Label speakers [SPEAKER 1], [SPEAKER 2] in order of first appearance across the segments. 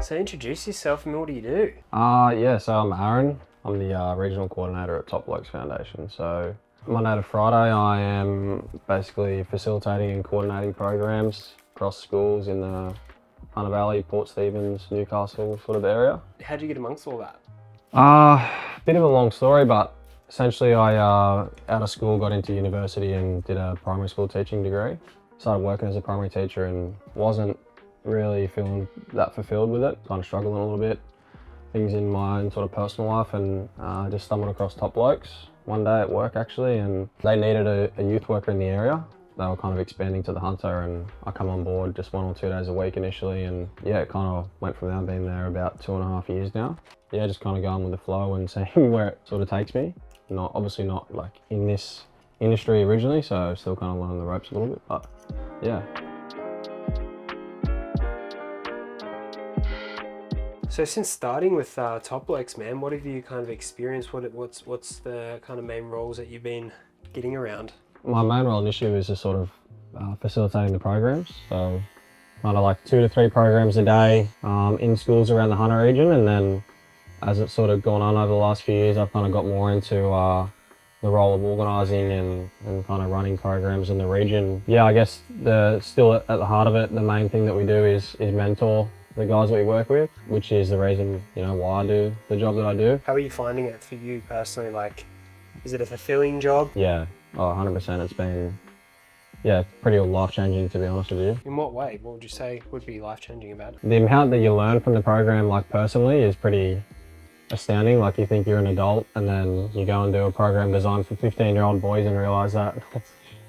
[SPEAKER 1] So introduce yourself and what do you do?
[SPEAKER 2] Yeah, so I'm Aaron. I'm the regional coordinator at Blokes Foundation. So Monday to Friday, I am basically facilitating and coordinating programs across schools in the Hunter Valley, Port Stephens, Newcastle sort of area.
[SPEAKER 1] How'd you get amongst all that?
[SPEAKER 2] Bit of a long story, but essentially I, out of school, got into university and did a primary school teaching degree. Started working as a primary teacher and wasn't really feeling that fulfilled with it. Kind of struggling a little bit, things in my own sort of personal life, and just stumbled across Top Blokes one day at work actually, and they needed a youth worker in the area. They were kind of expanding to the Hunter, and I come on board just 1 or 2 days a week initially, and yeah, it kind of went from there. I've been there about 2.5 years now. Yeah, just kind of going with the flow and seeing where it sort of takes me. Obviously not like in this industry originally, so still kind of learning the ropes a little bit, but yeah.
[SPEAKER 1] So since starting with Top Blokes, man, what have you kind of experienced? What's the kind of main roles that you've been getting around?
[SPEAKER 2] My main role initially was just sort of facilitating the programs. So kind of like 2 to 3 programs a day in schools around the Hunter region, and then as it's sort of gone on over the last few years, I've kind of got more into the role of organising and kind of running programs in the region. Yeah, I guess still at the heart of it, the main thing that we do is mentor the guys that we work with, which is the reason, why I do the job that I do.
[SPEAKER 1] How are you finding it for you personally? Like, is it a fulfilling job?
[SPEAKER 2] Yeah, 100%. It's been, yeah, pretty life-changing, to be honest with you.
[SPEAKER 1] In what way? What would you say would be life-changing about it?
[SPEAKER 2] The amount that you learn from the program, like personally, is pretty astounding. Like, you think you're an adult and then you go and do a program designed for 15-year-old boys and realise that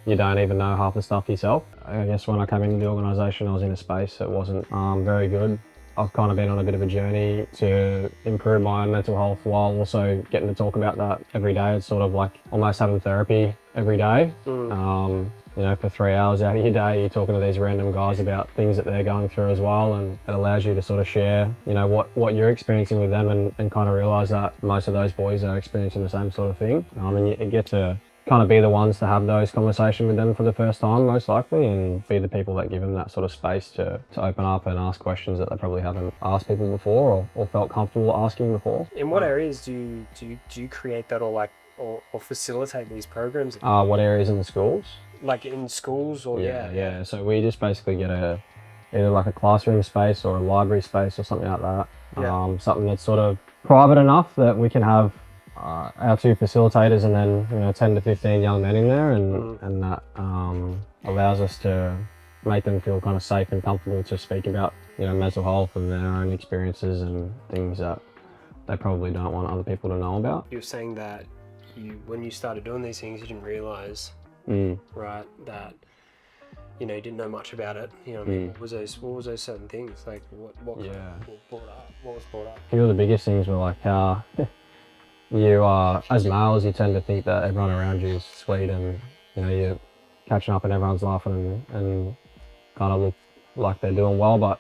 [SPEAKER 2] you don't even know half the stuff yourself. I guess when I came into the organisation, I was in a space that wasn't very good. I've kind of been on a bit of a journey to improve my own mental health while also getting to talk about that every day. It's sort of like almost having therapy every day. For 3 hours out of your day, you're talking to these random guys about things that they're going through as well, and it allows you to sort of share, what you're experiencing with them, and kind of realise that most of those boys are experiencing the same sort of thing. And you get to kind of be the ones to have those conversations with them for the first time, most likely, and be the people that give them that sort of space to open up and ask questions that they probably haven't asked people before or felt comfortable asking before.
[SPEAKER 1] In what areas do you create that, or facilitate these programs?
[SPEAKER 2] What areas in the schools?
[SPEAKER 1] Like in schools, or
[SPEAKER 2] yeah. So we just basically get either like a classroom space or a library space or something like that.
[SPEAKER 1] Yeah.
[SPEAKER 2] Something that's sort of private enough that we can have our 2 facilitators and then 10 to 15 young men in there, and that allows us to make them feel kind of safe and comfortable to speak about mental health and their own experiences and things that they probably don't want other people to know about.
[SPEAKER 1] You were saying that when you started doing these things, you didn't realise, right, that you didn't know much about it. What was those certain things? Like what was brought up?
[SPEAKER 2] A few of the biggest things were like how you as males, you tend to think that everyone around you is sweet, and you're catching up and everyone's laughing and kind of look like they're doing well, but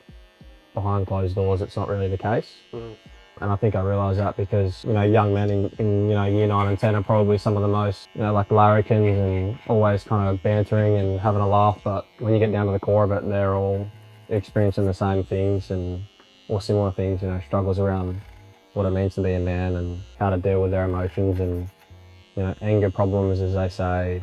[SPEAKER 2] behind closed doors it's not really the case. And I think I realised that because young men in year 9 and 10 are probably some of the most like larrikins and always kind of bantering and having a laugh, but when you get down to the core of it, they're all experiencing the same things or similar things, struggles around what it means to be a man and how to deal with their emotions and anger problems, as they say,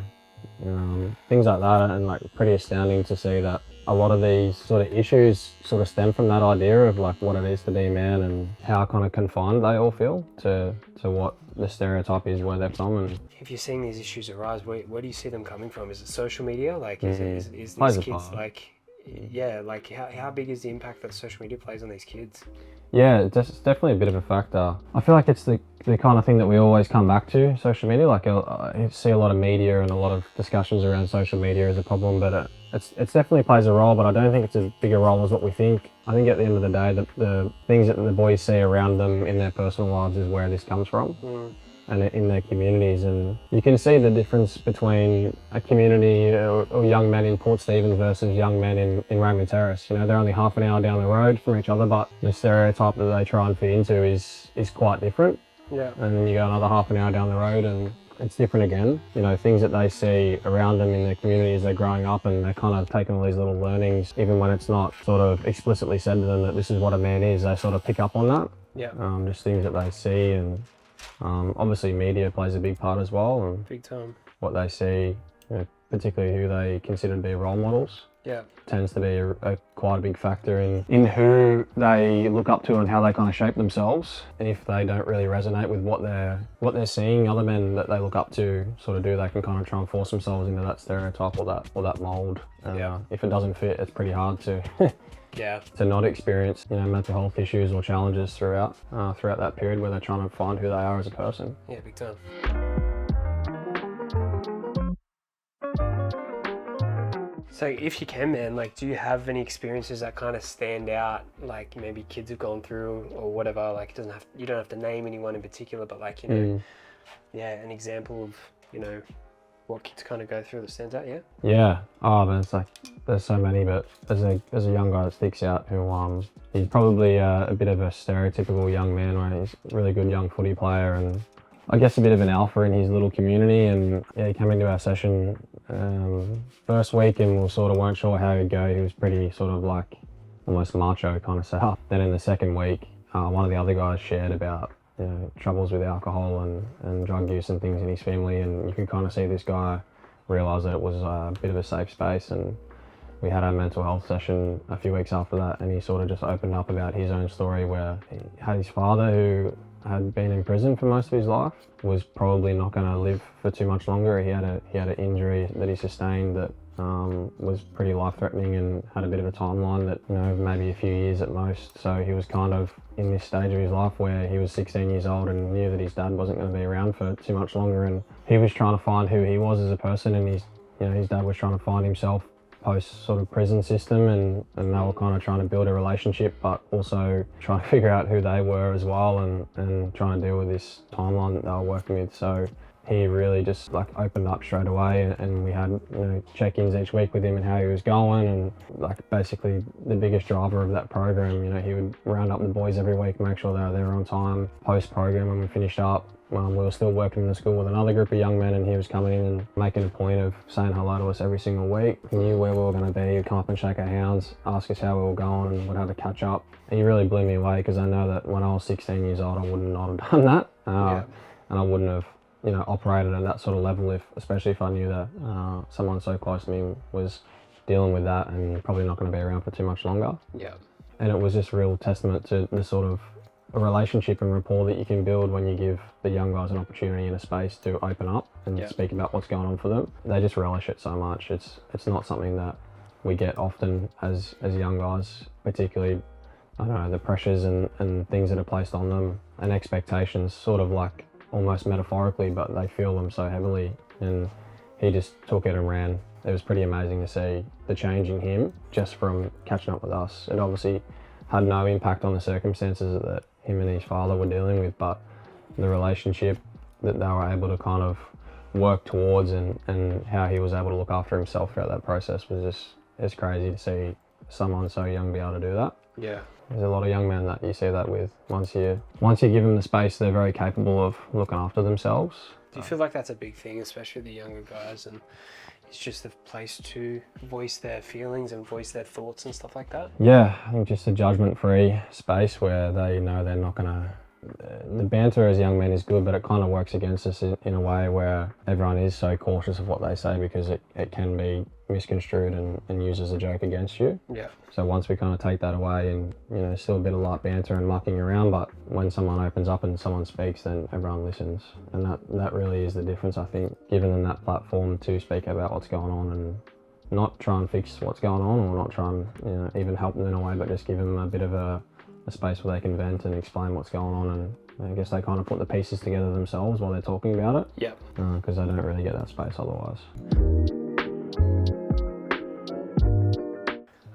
[SPEAKER 2] things like that. And like pretty astounding to see that a lot of these sort of issues sort of stem from that idea of like what it is to be a man and how kind of confined they all feel to what the stereotype is where they're from. And
[SPEAKER 1] if you're seeing these issues arise, where do you see them coming from? Is it social media? Like is these kids like like how big is the impact that social media plays on these kids?
[SPEAKER 2] Yeah, it's definitely a bit of a factor. I feel like it's the kind of thing that we always come back to, social media. Like I see a lot of media and a lot of discussions around social media as a problem, but it definitely plays a role, but I don't think it's as big a role as what we think. I think at the end of the day, the things that the boys see around them in their personal lives is where this comes from. And in their communities, and you can see the difference between a community or young men in Port Stephens versus young men in Raymond Terrace. They're only half an hour down the road from each other, but the stereotype that they try and fit into is quite different.
[SPEAKER 1] Yeah.
[SPEAKER 2] And then you go another half an hour down the road and it's different again. You know, things that they see around them in their community as they're growing up, and they're kind of taking all these little learnings, even when it's not sort of explicitly said to them that this is what a man is, they sort of pick up on that.
[SPEAKER 1] Yeah.
[SPEAKER 2] Just things that they see, and obviously media plays a big part as well, and
[SPEAKER 1] big time.
[SPEAKER 2] What they see, you know, particularly who they consider to be role models.
[SPEAKER 1] Yeah.
[SPEAKER 2] Tends to be quite a big factor in who they look up to and how they kind of shape themselves. And if they don't really resonate with what they're seeing other men that they look up to sort of do, they can kind of try and force themselves into that stereotype or that mold. If it doesn't fit, it's pretty hard to to not experience, you know, mental health issues or challenges throughout that period where they're trying to find who they are as a person.
[SPEAKER 1] Yeah, big time. So if you can, man, like, do you have any experiences that kind of stand out, like maybe kids have gone through or whatever? Like, you don't have to name anyone in particular, but like, you know, an example of, you know, what kids kind of go through that stands out.
[SPEAKER 2] Yeah. Oh, man, it's like there's so many, but there's a young guy that sticks out who he's probably a bit of a stereotypical young man, where he's a really good young footy player and I guess a bit of an alpha in his little community. And he came into our session first week and we sort of weren't sure how he'd go. He was pretty sort of like almost macho kind of setup. Then in the second week, one of the other guys shared about, you know, troubles with alcohol and drug use and things in his family, and you could kind of see this guy realise that it was a bit of a safe space. And we had our mental health session a few weeks after that, and he sort of just opened up about his own story, where he had his father, who had been in prison for most of his life, was probably not going to live for too much longer. He had an injury that he sustained that was pretty life-threatening and had a bit of a timeline that, you know, maybe a few years at most. So he was kind of in this stage of his life where he was 16 years old and knew that his dad wasn't going to be around for too much longer, and he was trying to find who he was as a person, and his dad was trying to find himself post sort of prison system, and they were kind of trying to build a relationship, but also trying to figure out who they were as well, and trying to deal with this timeline that they were working with. So he really just like opened up straight away, and we had, you know, check-ins each week with him and how he was going, and like basically the biggest driver of that program. You know, he would round up the boys every week, make sure they were there on time. Post-program, when we finished up, we were still working in the school with another group of young men, and he was coming in and making a point of saying hello to us every single week. He knew where we were going to be. He'd come up and shake our hands, ask us how we were going, and would have a catch up. And he really blew me away, because I know that when I was 16 years old, I would not have done that. And I wouldn't have, you know, operated at that sort of level, especially if I knew that someone so close to me was dealing with that and probably not going to be around for too much longer.
[SPEAKER 1] Yeah. And
[SPEAKER 2] it was just a real testament to the sort of a relationship and rapport that you can build when you give the young guys an opportunity and a space to open up and speak about what's going on for them. They just relish it so much. It's not something that we get often as young guys, particularly, I don't know, the pressures and things that are placed on them and expectations, sort of like almost metaphorically, but they feel them so heavily. And he just took it and ran. It was pretty amazing to see the change in him just from catching up with us. It obviously had no impact on the circumstances that him and his father were dealing with, but the relationship that they were able to kind of work towards and how he was able to look after himself throughout that process was just, it's crazy to see someone so young be able to do that.
[SPEAKER 1] Yeah.
[SPEAKER 2] There's a lot of young men that you see that with. Once you give them the space, they're very capable of looking after themselves.
[SPEAKER 1] Do you feel like that's a big thing, especially the younger guys, and it's just a place to voice their feelings and voice their thoughts and stuff like that?
[SPEAKER 2] Yeah, I think just a judgment-free space where they know they're not going to... The banter as young men is good, but it kind of works against us in a way where everyone is so cautious of what they say, because it can be misconstrued and used as a joke against you.
[SPEAKER 1] Yeah.
[SPEAKER 2] So once we kind of take that away, and, you know, still a bit of light banter and mucking around, but when someone opens up and someone speaks, then everyone listens. And that really is the difference, I think, giving them that platform to speak about what's going on and not try and fix what's going on, or not try and, you know, even help them in a way, but just give them a bit of a space where they can vent and explain what's going on, and I guess they kind of put the pieces together themselves while they're talking about it.
[SPEAKER 1] Yeah.
[SPEAKER 2] Because they don't really get that space otherwise.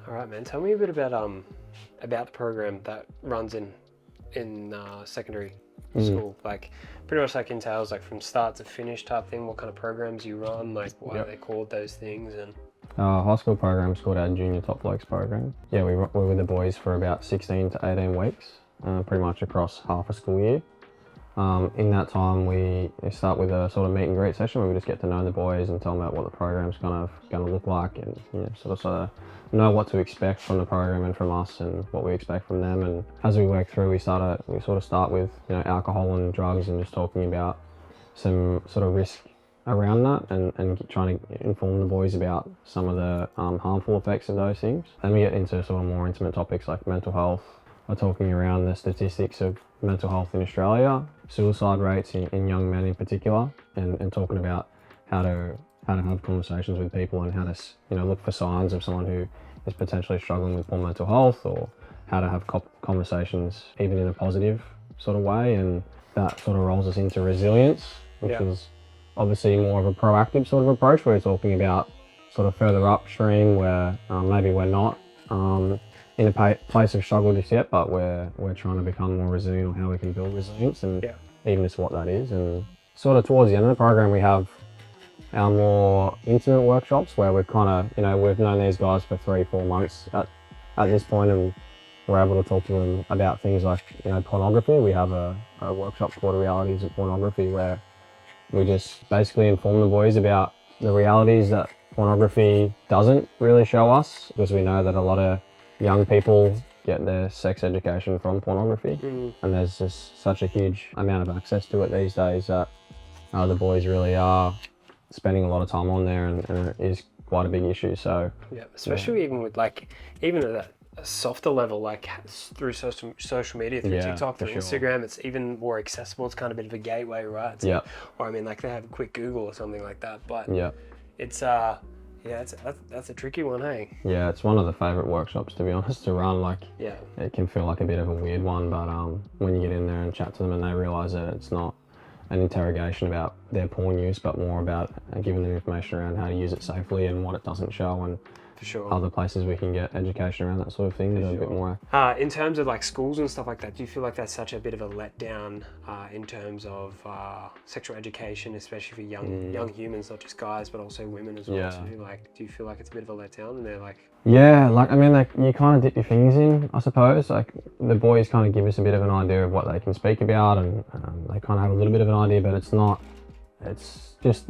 [SPEAKER 1] All right, man. Tell me a bit about the program that runs in secondary school. Like, pretty much like entails like from start to finish type thing. What kind of programs you run? Like, why are they called those things? And
[SPEAKER 2] high school program's called our Junior Top Blokes program. Yeah, we were with the boys for about 16 to 18 weeks, pretty much across half a school year. In that time, we start with a sort of meet and greet session where we just get to know the boys and tell them about what the program's going to look like, and sort of know what to expect from the program and from us, and what we expect from them. And as we work through, we sort of start with alcohol and drugs, and just talking about some sort of risk around that, and trying to inform the boys about some of the harmful effects of those things. Then we get into sort of more intimate topics like mental health. We're talking around the statistics of mental health in Australia, suicide rates in young men in particular, and talking about how to have conversations with people, and how to look for signs of someone who is potentially struggling with poor mental health, or how to have conversations even in a positive sort of way. And that sort of rolls us into resilience, which is obviously more of a proactive sort of approach, where we're talking about sort of further upstream where maybe we're not in a place of struggle just yet, but we're trying to become more resilient, or how we can build resilience, and even just what that is. And sort of towards the end of the program, we have our more intimate workshops where we've kind of, we've known these guys for 3-4 months at this point, and we're able to talk to them about things like, pornography. We have a workshop called Realities of Pornography, where we just basically inform the boys about the realities that pornography doesn't really show us, because we know that a lot of young people get their sex education from pornography, and there's just such a huge amount of access to it these days that the boys really are spending a lot of time on there, and it is quite a big issue. So
[SPEAKER 1] especially even with even at a softer level, like through social media, through TikTok, through Instagram, it's even more accessible. It's kind of a bit of a gateway, right? Or I mean, like they have a quick Google or something like that, but it's that's a tricky one, hey?
[SPEAKER 2] Yeah, it's one of the favourite workshops, to be honest, to run. Like, it can feel like a bit of a weird one, but when you get in there and chat to them, and they realise that it's not an interrogation about their porn use, but more about giving them information around how to use it safely and what it doesn't show, and other places we can get education around that sort of thing. A bit more.
[SPEAKER 1] In terms of like schools and stuff like that, do you feel like that's such a bit of a letdown in terms of sexual education, especially for young humans, not just guys, but also women as well too? Like, do you feel like it's a bit of a letdown, and they're like...
[SPEAKER 2] Yeah, like, I mean, like, you kind of dip your fingers in, I suppose. Like, the boys kind of give us a bit of an idea of what they can speak about, and they kind of have a little bit of an idea, but it's not, it's just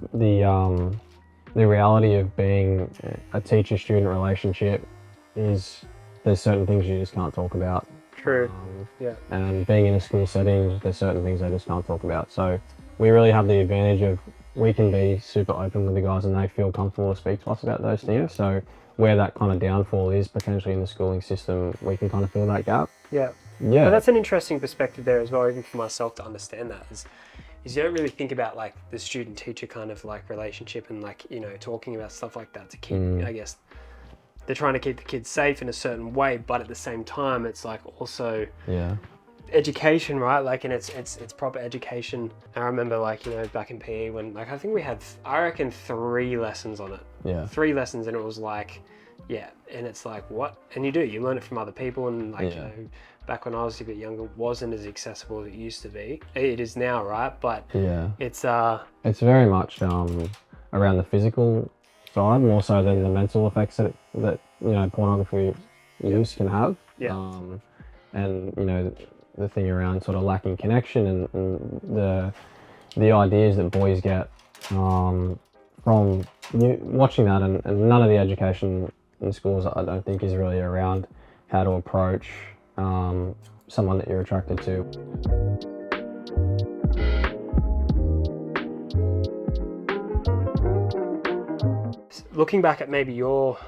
[SPEAKER 2] the reality of being a teacher-student relationship is there's certain things you just can't talk about.
[SPEAKER 1] True.
[SPEAKER 2] And being in a school setting, there's certain things they just can't talk about. So we really have the advantage of, we can be super open with the guys, and they feel comfortable to speak to us about those things. So where that kind of downfall is potentially in the schooling system, we can kind of fill that gap.
[SPEAKER 1] But that's an interesting perspective there as well, even for myself to understand that, is you don't really think about like the student-teacher kind of like relationship, and like, talking about stuff like that to keep, I guess, they're trying to keep the kids safe in a certain way, but at the same time, it's like also education, right? Like, and it's proper education. I remember, like, back in PE when, like, I think we had, I reckon 3 lessons on it. 3 lessons, and it was like, and it's like, what? And you learn it from other people, and like, back when I was a bit younger, it wasn't as accessible as it used to be. It is now, right? But it's
[SPEAKER 2] very much around the physical side, more so than the mental effects that pornography use can have. And the thing around sort of lacking connection, and the ideas that boys get from watching that, and none of the education in schools, I don't think, is really around how to approach someone that you're attracted to.
[SPEAKER 1] Looking back at maybe your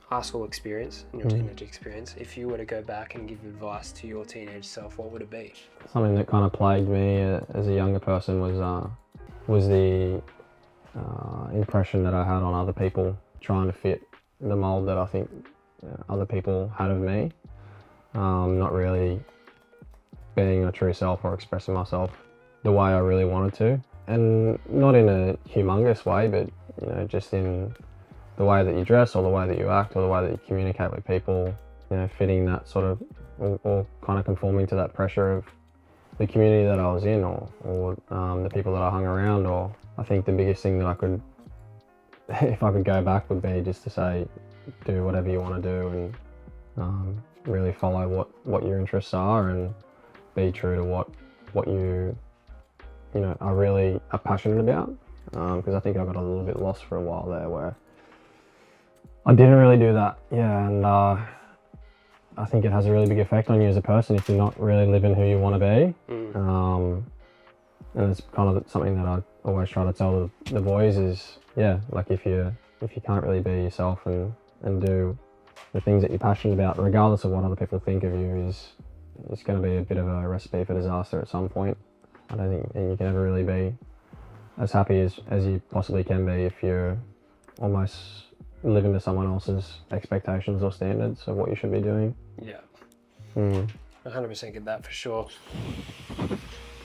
[SPEAKER 1] high school experience and your teenage experience, if you were to go back and give advice to your teenage self, what would it be?
[SPEAKER 2] Something that kind of plagued me as a younger person was the impression that I had on other people, trying to fit the mold that I think other people had of me. Not really being a true self or expressing myself the way I really wanted to, and not in a humongous way, but just in the way that you dress, or the way that you act, or the way that you communicate with people, fitting that sort of, or kind of conforming to that pressure of the community that I was in, or the people that I hung around. Or I think the biggest thing that I could, if I could go back, would be just to say, do whatever you want to do, and really follow what your interests are, and be true to what what you know, are passionate about. Because I think I got a little bit lost for a while there where I didn't really do that. Yeah, and I think it has a really big effect on you as a person if you're not really living who you want to be. And it's kind of something that I always try to tell the boys is, yeah, like if you can't really be yourself and do the things that you're passionate about, regardless of what other people think of you, it's going to be a bit of a recipe for disaster at some point. I don't think you can ever really be as happy as you possibly can be if you're almost living to someone else's expectations or standards of what you should be doing.
[SPEAKER 1] Yeah. 100% get that for sure.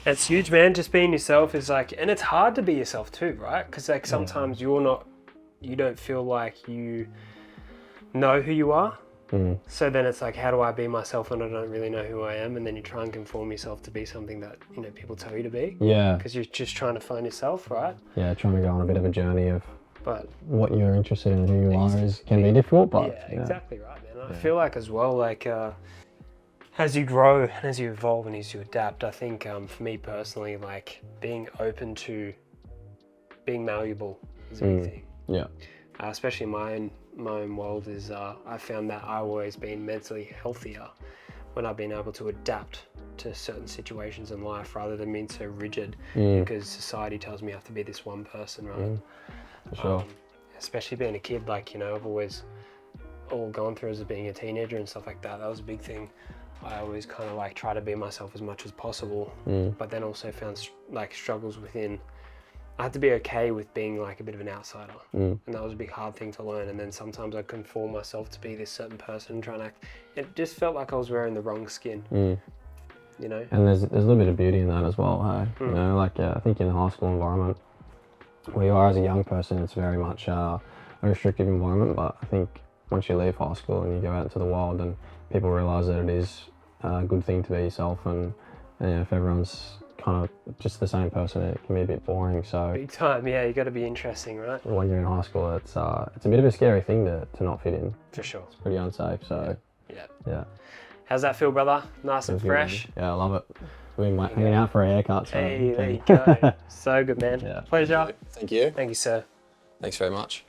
[SPEAKER 1] It's huge, man. Just being yourself is like, and it's hard to be yourself too, right? Because like sometimes you don't feel like you know who you are. So then it's like, how do I be myself when I don't really know who I am? And then you try and conform yourself to be something that, you know, people tell you to be. Yeah. Because you're just trying to find yourself, right?
[SPEAKER 2] Yeah, trying to go on a bit of a journey of what you're interested in, who you are can be difficult, but...
[SPEAKER 1] Yeah, exactly right, man. I feel like as well, like, as you grow and as you evolve and as you adapt, I think for me personally, like being open to being malleable is a big thing.
[SPEAKER 2] Yeah.
[SPEAKER 1] Especially in my own world is I found that I've always been mentally healthier when I've been able to adapt to certain situations in life rather than being so rigid because society tells me I have to be this one person, right?
[SPEAKER 2] For sure.
[SPEAKER 1] Especially being a kid, like, you know, I've always all gone through as being a teenager and stuff like that. That was a big thing. I always kind of like try to be myself as much as possible, but then also found like struggles within. I had to be okay with being like a bit of an outsider, and that was a big hard thing to learn. And then sometimes I'd conform myself to be this certain person and try and act. It just felt like I was wearing the wrong skin, you know.
[SPEAKER 2] And there's a little bit of beauty in that as well, hey? You know, like I think in the high school environment, where you are as a young person, it's very much a restrictive environment. But I think once you leave high school and you go out into the world, and people realise that it is a good thing to be yourself, and you know, if everyone's kind of just the same person, it can be a bit boring. So
[SPEAKER 1] big time, yeah. You got to be interesting, right?
[SPEAKER 2] When you're in high school, it's a bit of a scary thing to not fit in.
[SPEAKER 1] For sure.
[SPEAKER 2] It's pretty unsafe. So yeah.
[SPEAKER 1] How's that feel, brother? Nice and fresh.
[SPEAKER 2] Good, yeah, I love it. We've been hanging out for a haircut. So
[SPEAKER 1] hey, there you go. So good, man. Pleasure.
[SPEAKER 2] Thank you.
[SPEAKER 1] Thank you, sir.
[SPEAKER 2] Thanks very much.